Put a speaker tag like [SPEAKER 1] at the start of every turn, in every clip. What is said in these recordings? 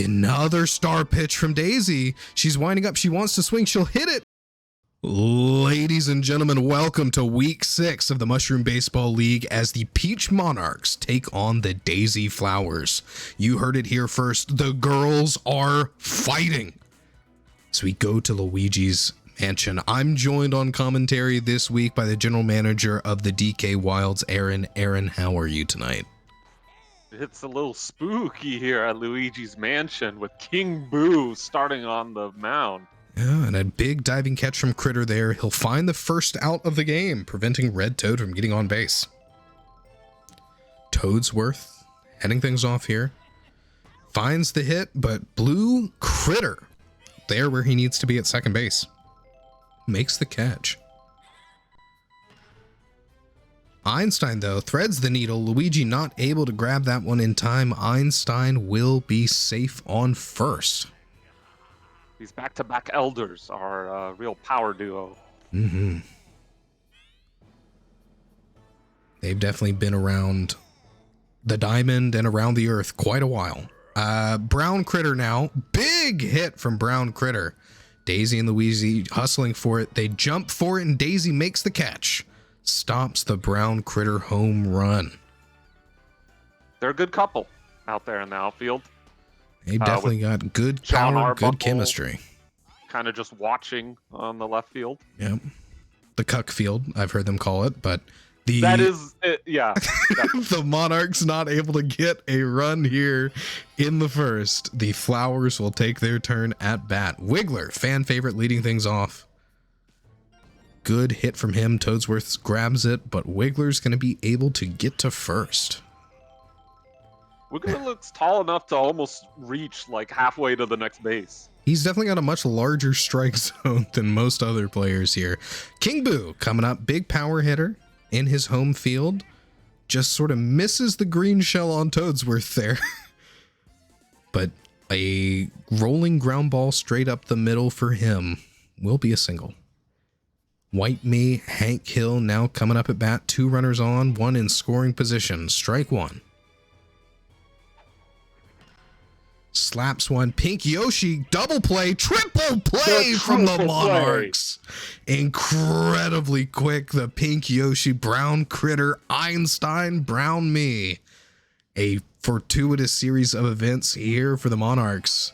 [SPEAKER 1] Another star pitch from Daisy. She's winding up. She wants to swing. She'll hit it. Ladies and gentlemen, welcome to week 6 of the Mushroom Baseball League as the Peach Monarchs take on the Daisy Flowers. You heard it here first. The girls are fighting. So we go to Luigi's mansion. I'm joined on commentary this week by the general manager of the DK Wilds, Aaron. Aaron, how are you tonight?
[SPEAKER 2] It's a little spooky here at Luigi's mansion with King Boo starting on the mound.
[SPEAKER 1] Yeah, and a big diving catch from Critter there. He'll find the first out of the game, preventing Red Toad from getting on base. Toadsworth heading things off here. Finds the hit, but Blue Critter there where he needs to be at second base. Makes the catch. Einstein, though, threads the needle. Luigi not able to grab that one in time. Einstein will be safe on first.
[SPEAKER 2] These back-to-back elders are a real power duo.
[SPEAKER 1] Mm-hmm. They've definitely been around the diamond and around the earth quite a while. Brown Critter now. Big hit from Brown Critter. Daisy and Luigi hustling for it. They jump for it, and Daisy makes the catch. Stops the Brown Critter home run.
[SPEAKER 2] They're a good couple out there in the outfield.
[SPEAKER 1] They definitely got good
[SPEAKER 2] John
[SPEAKER 1] power,
[SPEAKER 2] Arbuckle
[SPEAKER 1] good chemistry.
[SPEAKER 2] Kind of just watching on the left field.
[SPEAKER 1] Yep. The cuck field, I've heard them call it, but
[SPEAKER 2] that is it, yeah.
[SPEAKER 1] The Monarchs not able to get a run here in the first. The Flowers will take their turn at bat. Wiggler, fan favorite, leading things off. Good hit from him. Toadsworth grabs it, but Wiggler's going to be able to get to first.
[SPEAKER 2] Wiggler looks tall enough to almost reach like halfway to the next base.
[SPEAKER 1] He's definitely got a much larger strike zone than most other players here. King Boo coming up, big power hitter in his home field. Just sort of misses the green shell on Toadsworth there. But a rolling ground ball straight up the middle for him will be a single. White Me, Hank Hill now coming up at bat. 2 runners on, 1 in scoring position. Strike 1. Slaps one. Pink Yoshi, double play, triple play from the Monarchs. Incredibly quick, the Pink Yoshi, Brown Critter, Einstein, Brown Me. A fortuitous series of events here for the Monarchs.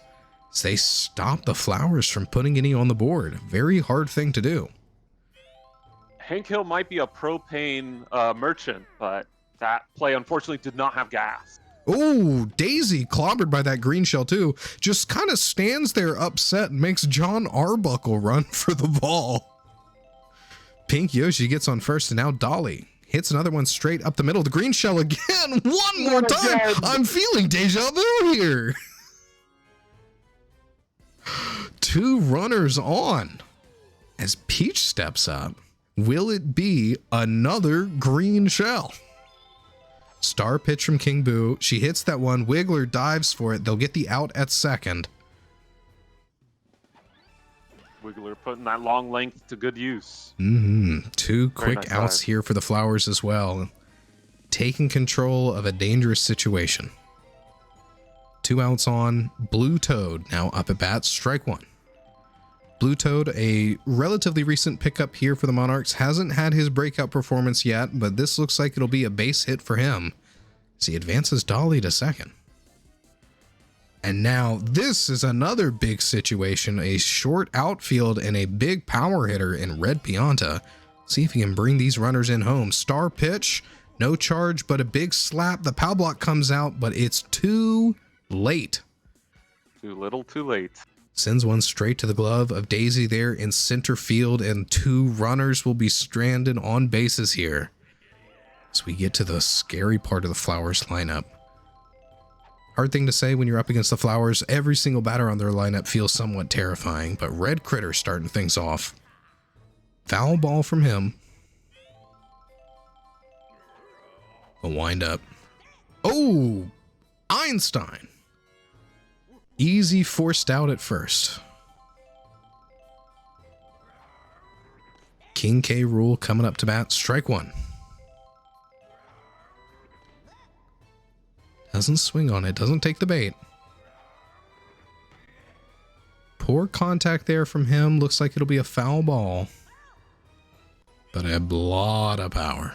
[SPEAKER 1] As they stop the Flowers from putting any on the board. Very hard thing to do.
[SPEAKER 2] Hank Hill might be a propane merchant, but that play unfortunately did not have gas.
[SPEAKER 1] Oh, Daisy clobbered by that green shell too. Just kind of stands there upset and makes John Arbuckle run for the ball. Pink Yoshi gets on first, and now Dolly hits another one straight up the middle. The green shell again, one more time. I'm feeling deja vu here. 2 runners on. As Peach steps up, will it be another green shell? Star pitch from King Boo. She hits that one. Wiggler dives for it. They'll get the out at second.
[SPEAKER 2] Wiggler putting that long length to good use.
[SPEAKER 1] 2 quick outs here for the Flowers as well. Taking control of a dangerous situation. 2 outs on. Blue Toad now up at bat. Strike 1. Blue Toad, a relatively recent pickup here for the Monarchs, hasn't had his breakout performance yet, but this looks like it'll be a base hit for him as he advances Dolly to second. And now this is another big situation, a short outfield and a big power hitter in Red Pianta. See if he can bring these runners in home. Star pitch, no charge, but a big slap. The pow block comes out, but it's too late.
[SPEAKER 2] Too little, too late.
[SPEAKER 1] Sends one straight to the glove of Daisy there in center field, and 2 runners will be stranded on bases here. As we get to the scary part of the Flowers lineup. Hard thing to say when you're up against the Flowers. Every single batter on their lineup feels somewhat terrifying, but Red Critter starting things off. Foul ball from him. A wind up. Oh, Einstein. Easy forced out at first. King K. Rool coming up to bat. Strike 1. Doesn't swing on it. Doesn't take the bait. Poor contact there from him. Looks like it'll be a foul ball. But a lot of power.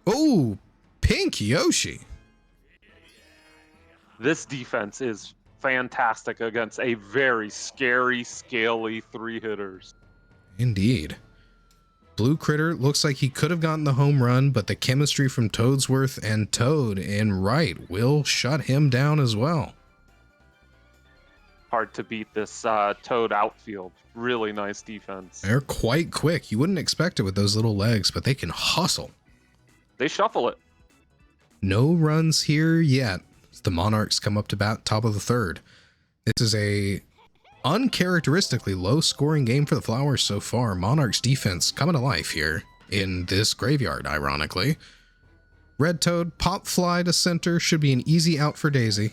[SPEAKER 1] Oh, Pink Yoshi.
[SPEAKER 2] This defense is fantastic against a very scary, scaly 3-hitters.
[SPEAKER 1] Indeed. Blue Critter looks like he could have gotten the home run, but the chemistry from Toadsworth and Toad in right will shut him down as well.
[SPEAKER 2] Hard to beat this Toad outfield. Really nice defense.
[SPEAKER 1] They're quite quick. You wouldn't expect it with those little legs, but they can hustle.
[SPEAKER 2] They shuffle it.
[SPEAKER 1] No runs here yet. The Monarchs come up to bat top of the third. This is a uncharacteristically low scoring game for the Flowers so far. Monarchs defense coming to life here in this graveyard, ironically. Red Toad, pop fly to center, should be an easy out for Daisy.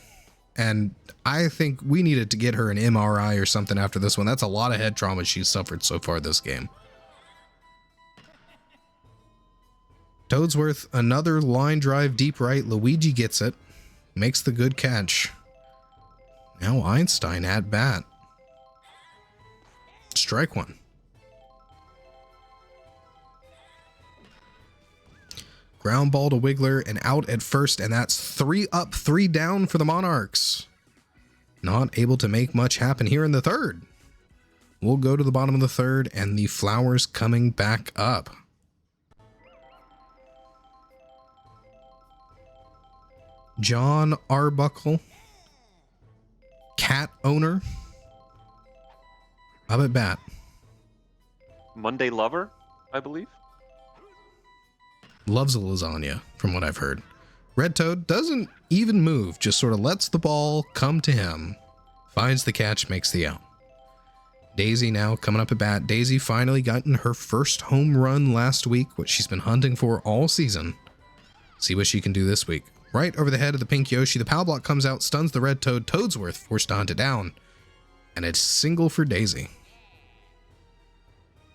[SPEAKER 1] And I think we needed to get her an MRI or something after this one. That's a lot of head trauma she's suffered so far this game. Toadsworth, another line drive deep right. Luigi gets it. Makes the good catch. Now Einstein at bat. Strike one. Ground ball to Wiggler and out at first, and that's 3 up, 3 down for the Monarchs. Not able to make much happen here in the third. We'll go to the bottom of the third, and the Flowers coming back up. John Arbuckle, cat owner, up at bat.
[SPEAKER 2] Monday Lover, I believe.
[SPEAKER 1] Loves a lasagna, from what I've heard. Red Toad doesn't even move, just sort of lets the ball come to him. Finds the catch, makes the out. Daisy now coming up at bat. Daisy finally gotten her first home run last week, which she's been hunting for all season. See what she can do this week. Right over the head of the Pink Yoshi, the power block comes out, stuns the Red Toad. Toadsworth forced to hunt it down. And it's single for Daisy.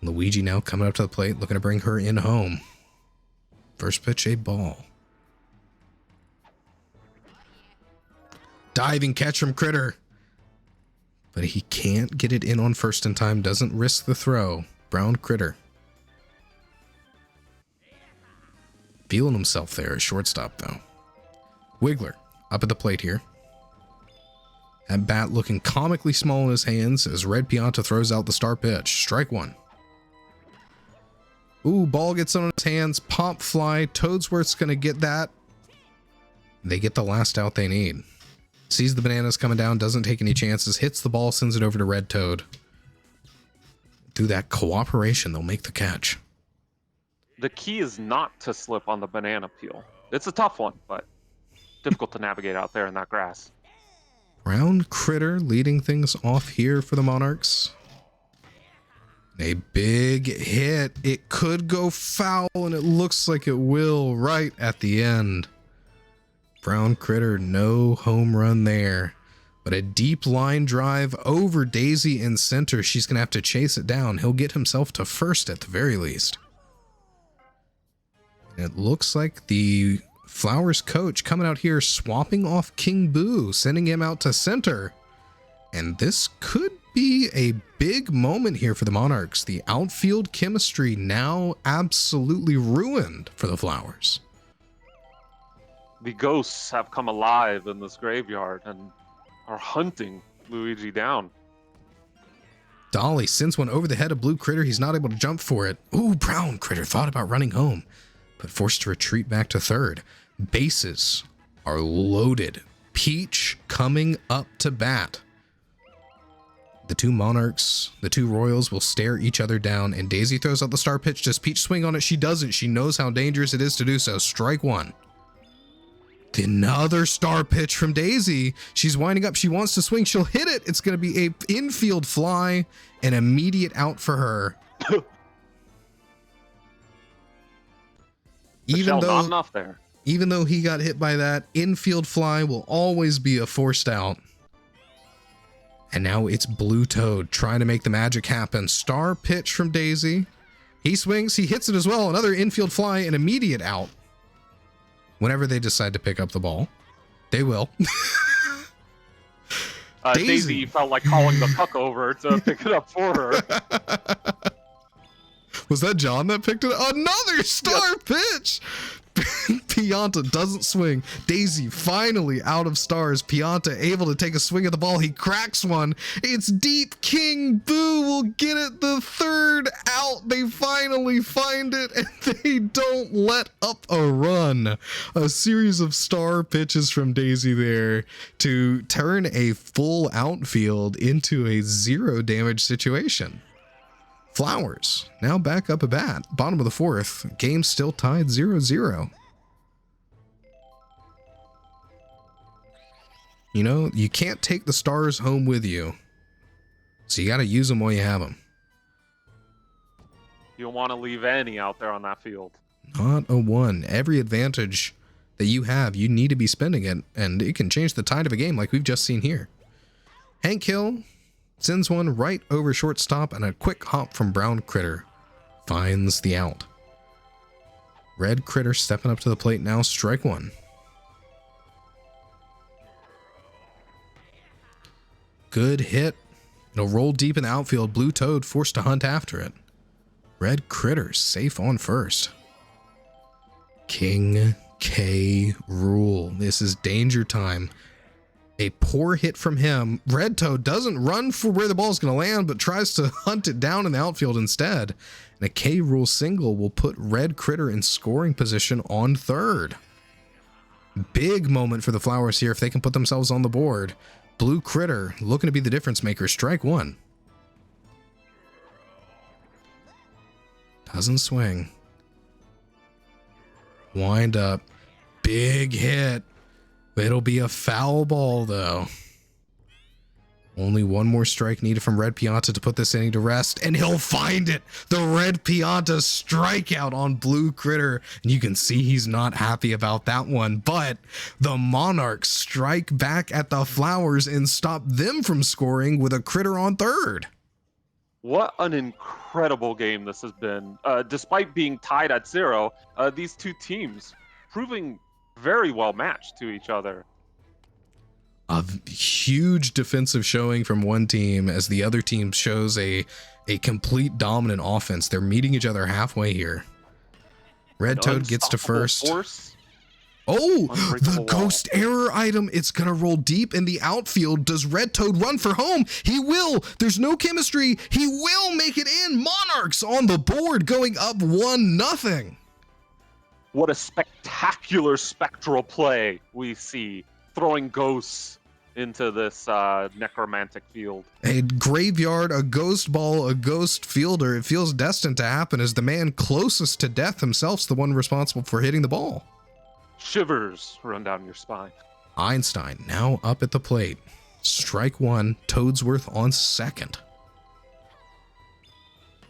[SPEAKER 1] Luigi now coming up to the plate, looking to bring her in home. First pitch, a ball. Diving catch from Critter. But he can't get it in on first in time, doesn't risk the throw. Brown Critter. Feeling himself there at shortstop, though. Wiggler up at the plate here. That bat looking comically small in his hands as Red Pianta throws out the star pitch. Strike one. Ooh, ball gets on his hands. Pop fly. Toadsworth's going to get that. They get the last out they need. Sees the bananas coming down. Doesn't take any chances. Hits the ball. Sends it over to Red Toad. Through that cooperation, they'll make the catch.
[SPEAKER 2] The key is not to slip on the banana peel. It's a tough one, but difficult to navigate out there in that grass.
[SPEAKER 1] Brown Critter leading things off here for the Monarchs. A big hit. It could go foul, and it looks like it will right at the end. Brown Critter, no home run there. But a deep line drive over Daisy in center. She's going to have to chase it down. He'll get himself to first at the very least. And it looks like the Flowers coach coming out here swapping off King Boo, sending him out to center. And this could be a big moment here for the Monarchs. The outfield chemistry now absolutely ruined for the Flowers.
[SPEAKER 2] The ghosts have come alive in this graveyard and are hunting Luigi down.
[SPEAKER 1] Dolly sends one over the head of Blue Critter. He's not able to jump for it. Ooh, Brown Critter thought about running home, but forced to retreat back to third. Bases are loaded. Peach coming up to bat. The two Monarchs, the two Royals will stare each other down, and Daisy throws out the star pitch. Does Peach swing on it? She doesn't. She knows how dangerous it is to do so. Strike one. Another star pitch from Daisy. She's winding up. She wants to swing. She'll hit it. It's going to be a infield fly, an immediate out for her.
[SPEAKER 2] Not enough there.
[SPEAKER 1] Even though he got hit by that, infield fly will always be a forced out. And now it's Blue Toad trying to make the magic happen. Star pitch from Daisy. He swings. He hits it as well. Another infield fly, an immediate out. Whenever they decide to pick up the ball, they will.
[SPEAKER 2] Daisy felt like calling the puck over to pick it up for her.
[SPEAKER 1] Was that John that picked it up? Another star pitch! Pianta doesn't swing. Daisy finally out of stars. Pianta able to take a swing at the ball. He cracks one. It's deep. King Boo will get it. The third out. They finally find it, and they don't let up a run. A series of star pitches from Daisy there to turn a full outfield into a 0 damage situation. Flowers now back up a bat. Bottom of the 4th. Game still tied 0-0. You know, you can't take the stars home with you. So you got to use them while you have them.
[SPEAKER 2] You don't want to leave any out there on that field.
[SPEAKER 1] Not a one. Every advantage that you have, you need to be spending it. And it can change the tide of a game like we've just seen here. Hank Hill sends one right over shortstop, and a quick hop from Brown Critter finds the out. Red Critter stepping up to the plate now, strike one. Good hit. It'll roll deep in the outfield. Blue Toad forced to hunt after it. Red Critter safe on first. King K. Rool. This is danger time. A poor hit from him. Red Toad doesn't run for where the ball's going to land, but tries to hunt it down in the outfield instead. And a K. Rool single will put Red Critter in scoring position on third. Big moment for the Flowers here if they can put themselves on the board. Blue Critter looking to be the difference maker. Strike one. Doesn't swing. Wind up. Big hit. It'll be a foul ball, though. Only one more strike needed from Red Pianta to put this inning to rest, and he'll find it. The Red Pianta strikeout on Blue Critter. And you can see he's not happy about that one, but the Monarchs strike back at the Flowers and stop them from scoring with a Critter on third.
[SPEAKER 2] What an incredible game this has been. Despite being tied at 0, these two teams proving very well matched to each other.
[SPEAKER 1] A huge defensive showing from one team as the other team shows a complete dominant offense. They're meeting each other halfway here. Red Toad gets to first. Oh, the ghost error item. It's going to roll deep in the outfield. Does Red Toad run for home? He will. There's no chemistry. He will make it in. Monarchs on the board going up 1-0.
[SPEAKER 2] What a spectacular spectral play we see, throwing ghosts into this necromantic field.
[SPEAKER 1] A graveyard, a ghost ball, a ghost fielder. It feels destined to happen as the man closest to death himself's the one responsible for hitting the ball.
[SPEAKER 2] Shivers run down your spine.
[SPEAKER 1] Einstein now up at the plate. Strike one, Toadsworth on second.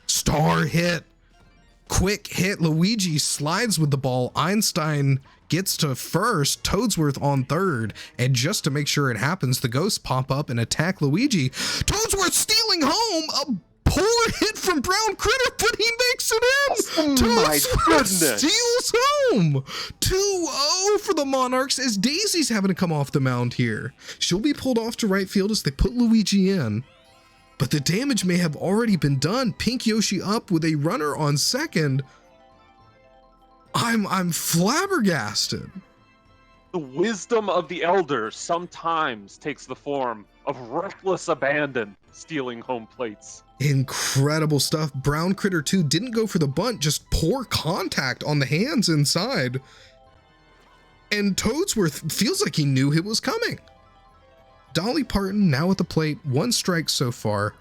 [SPEAKER 1] Star hit. Quick hit. Luigi slides with the ball. Einstein gets to first. Toadsworth on third. And just to make sure it happens, the ghosts pop up and attack Luigi. Toadsworth stealing home. A poor hit from Brown Critter, but he makes it in. Toadsworth steals home. 2-0 for the Monarchs as Daisy's having to come off the mound here. She'll be pulled off to right field as they put Luigi in. But the damage may have already been done. Pink Yoshi up with a runner on second. I'm flabbergasted.
[SPEAKER 2] The wisdom of the elders sometimes takes the form of reckless abandon, stealing home plates.
[SPEAKER 1] Incredible stuff. Brown Critter 2 didn't go for the bunt, just poor contact on the hands inside. And Toadsworth feels like he knew it was coming. Dolly Parton now at the plate, 1 strike so far.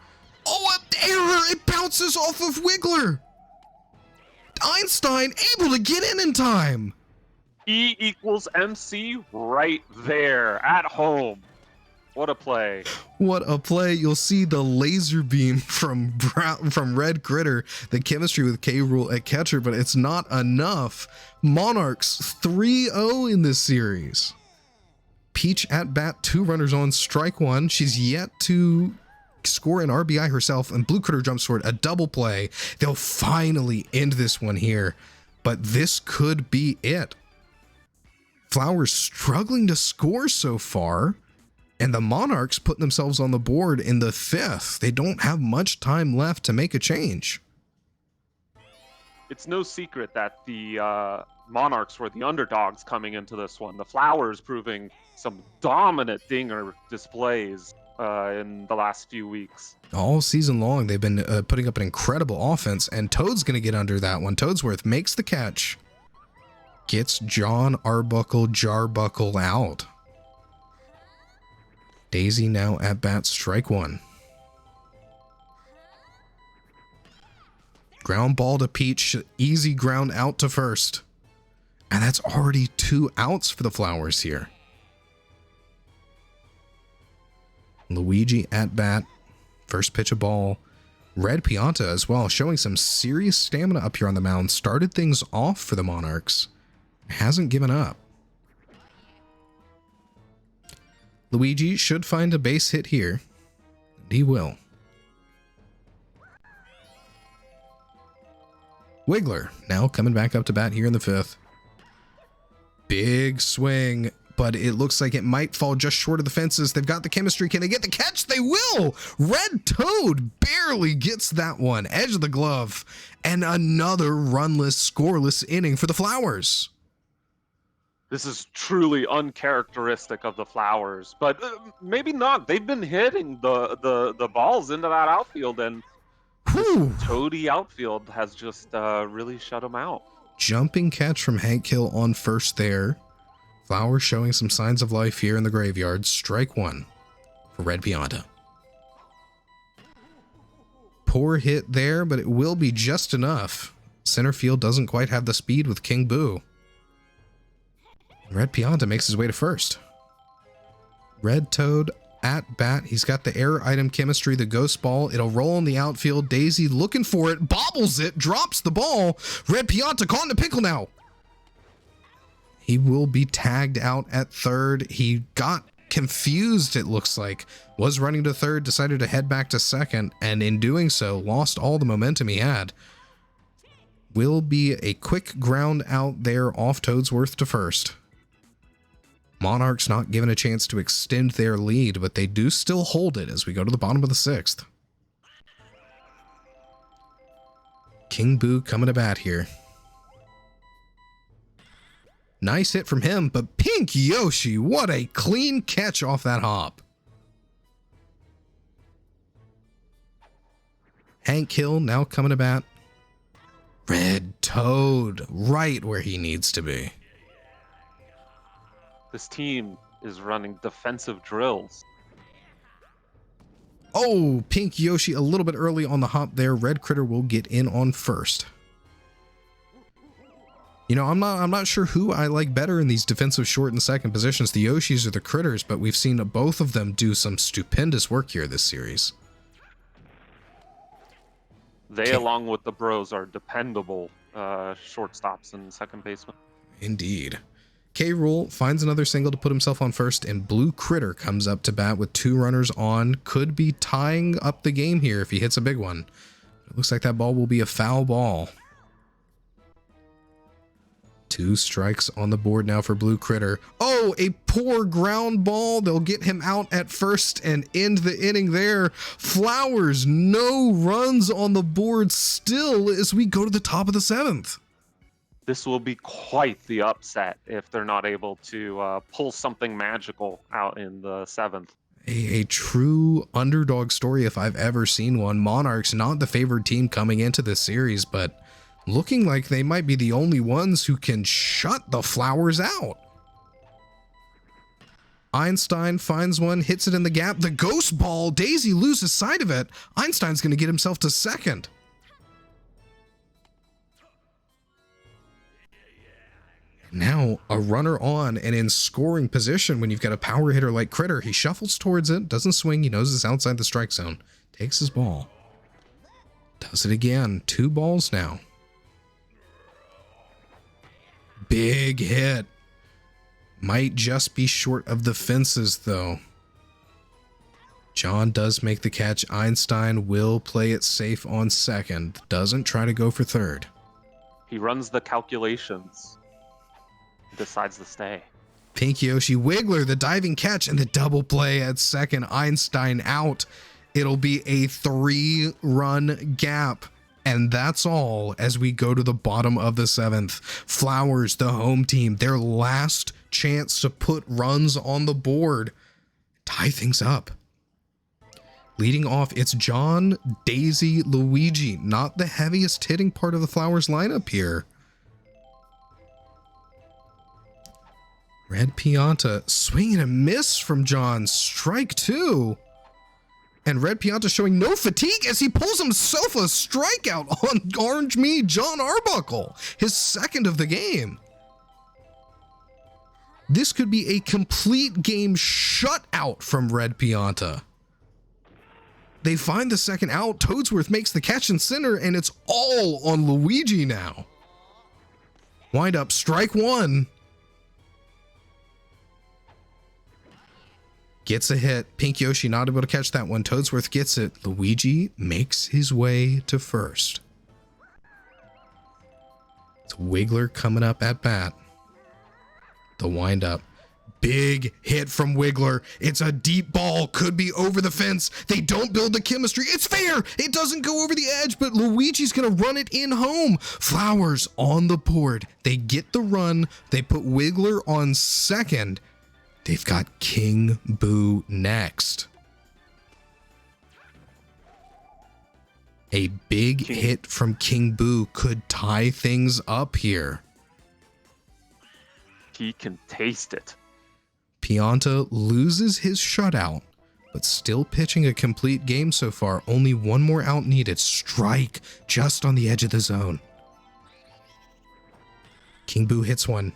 [SPEAKER 1] Oh, an error! It bounces off of Wiggler. Einstein able to get in time.
[SPEAKER 2] E equals MC right there at home. What a play.
[SPEAKER 1] What a play. You'll see the laser beam from Red Critter, the chemistry with K. Rool at catcher, but it's not enough. Monarchs 3-0 in this series. Peach at bat, 2 runners on, strike one. She's yet to score an RBI herself, and Blue Critter jumps for it, a double play. They'll finally end this one here, but this could be it. Flowers struggling to score so far, And the Monarchs putting themselves on the board in the 5th. They don't have much time left to make a change.
[SPEAKER 2] It's no secret that the Monarchs were the underdogs coming into this one. The Flowers proving some dominant dinger displays in the last few weeks.
[SPEAKER 1] All season long, they've been putting up an incredible offense, and Toad's going to get under that one. Toadsworth makes the catch, gets John Arbuckle Jarbuckle out. Daisy now at bat, strike one. Ground ball to Peach, easy ground out to first. And that's already 2 outs for the Flowers here. Luigi at bat, first pitch of ball. Red Pianta as well, showing some serious stamina up here on the mound. Started things off for the Monarchs. Hasn't given up. Luigi should find a base hit here. And he will. Wiggler now coming back up to bat here in the 5th. Big swing, but it looks like it might fall just short of the fences. They've got the chemistry. Can they get the catch? They will! Red Toad barely gets that one. Edge of the glove. And another runless, scoreless inning for the Flowers.
[SPEAKER 2] This is truly uncharacteristic of the Flowers, but maybe not. They've been hitting the balls into that outfield, and this Toady outfield has just really shut them out.
[SPEAKER 1] Jumping catch from Hank Hill on first there. Flowers showing some signs of life here in the graveyard. Strike one for Red Pianta. Poor hit there, but it will be just enough. Center field doesn't quite have the speed with King Boo. Red Pianta makes his way to first. Red Toad at bat. He's got the error item chemistry, the ghost ball. It'll roll in the outfield. Daisy looking for it, bobbles it, drops the ball. Red Pianta caught in the pickle now. He will be tagged out at third. He got confused, it looks like. Was running to third, decided to head back to second, and in doing so, lost all the momentum he had. Will be a quick ground out there off Toadsworth to first. Monarchs not given a chance to extend their lead, but they do still hold it as we go to the bottom of the 6th. King Boo coming to bat here. Nice hit from him, but Pink Yoshi, what a clean catch off that hop. Hank Hill now coming to bat. Red Toad right where he needs to be.
[SPEAKER 2] This team is running defensive drills.
[SPEAKER 1] Oh, Pink Yoshi a little bit early on the hop there. Red Critter will get in on first. You know, I'm not sure who I like better in these defensive short and second positions, the Yoshis or the Critters, but we've seen both of them do some stupendous work here this series.
[SPEAKER 2] They, along with the Bros, are dependable shortstops and second basemen.
[SPEAKER 1] Indeed. K-Rool finds another single to put himself on first, and Blue Critter comes up to bat with 2 runners on. Could be tying up the game here if he hits a big one. It looks like that ball will be a foul ball. 2 strikes on the board now for Blue Critter. Oh, a poor ground ball. They'll get him out at first and end the inning there. Flowers, no runs on the board still as we go to the top of the 7th.
[SPEAKER 2] This will be quite the upset if they're not able to pull something magical out in the 7th.
[SPEAKER 1] A true underdog story if I've ever seen one. Monarchs not the favored team coming into this series, but looking like they might be the only ones who can shut the Flowers out. Einstein finds one, hits it in the gap. The ghost ball, Daisy loses sight of it. Einstein's going to get himself to second. Now a runner on and in scoring position when you've got a power hitter like Critter. He shuffles towards it, doesn't swing. He knows it's outside the strike zone. Takes his ball. Does it again. 2 balls now. Big hit. Might just be short of the fences though. John does make the catch. Einstein will play it safe on second. Doesn't try to go for third.
[SPEAKER 2] He runs the calculations. Decides to stay.
[SPEAKER 1] Pink Yoshi, Wiggler, the diving catch, and the double play at second. Einstein out. It'll be a 3-run gap. And that's all as we go to the bottom of the 7th. Flowers, the home team, their last chance to put runs on the board. Tie things up. Leading off, it's John, Daisy, Luigi. Not the heaviest hitting part of the Flowers lineup here. Red Pianta, swing and a miss from John. Strike 2. And Red Pianta showing no fatigue as he pulls himself a strikeout on Orange Me, John Arbuckle, his second of the game. This could be a complete game shutout from Red Pianta. They find the second out. Toadsworth makes the catch in center, and it's all on Luigi now. Wind up, strike 1. Gets a hit. Pink Yoshi not able to catch that one. Toadsworth gets it. Luigi makes his way to first. It's Wiggler coming up at bat. The windup. Big hit from Wiggler. It's a deep ball. Could be over the fence. They don't build the chemistry. It's fair. It doesn't go over the edge, but Luigi's going to run it in home. Flowers on the board. They get the run. They put Wiggler on second. They've got King Boo next. A big hit from King Boo could tie things up here.
[SPEAKER 2] He can taste it.
[SPEAKER 1] Pianta loses his shutout, but still pitching a complete game so far. Only one more out needed. Strike just on the edge of the zone. King Boo hits one.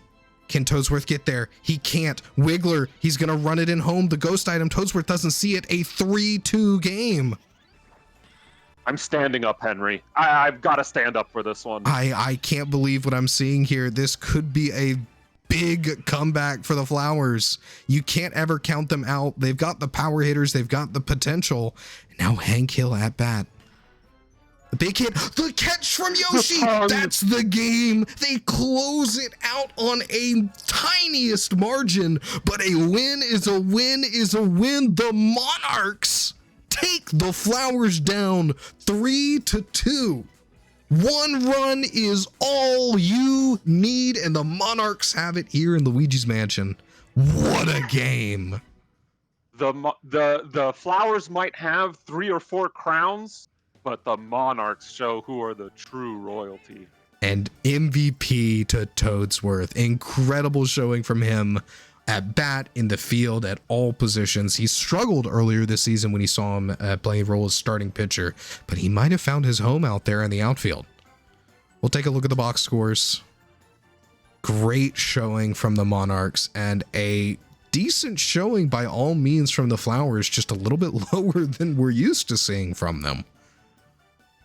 [SPEAKER 1] Can Toadsworth get there? He can't. Wiggler, he's going to run it in home. The ghost item, Toadsworth doesn't see it. A 3-2 game.
[SPEAKER 2] I'm standing up, Henry. I've got to stand up for this one.
[SPEAKER 1] I can't believe what I'm seeing here. This could be a big comeback for the Flowers. You can't ever count them out. They've got the power hitters. They've got the potential. Now Hank Hill at bat. The big hit, the catch from Yoshi, that's the game. They close it out on a tiniest margin, but a win is a win is a win. The Monarchs take the Flowers down 3-2. 1 run is all you need, and the Monarchs have it here in Luigi's Mansion. What a game.
[SPEAKER 2] The Flowers might have 3 or 4 crowns, but the Monarchs show who are the true royalty.
[SPEAKER 1] And MVP to Toadsworth. Incredible showing from him at bat, in the field, at all positions. He struggled earlier this season when he saw him play a role as starting pitcher, but he might have found his home out there in the outfield. We'll take a look at the box scores. Great showing from the Monarchs, and a decent showing by all means from the Flowers, just a little bit lower than we're used to seeing from them.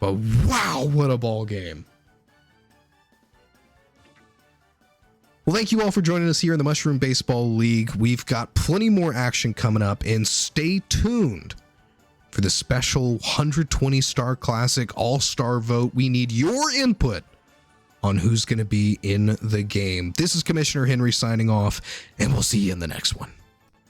[SPEAKER 1] But wow, what a ball game. Well, thank you all for joining us here in the Mushroom Baseball League. We've got plenty more action coming up, and stay tuned for the special 120 Star Classic All-Star vote. We need your input on who's going to be in the game. This is Commissioner Henry signing off, and we'll see you in the next one.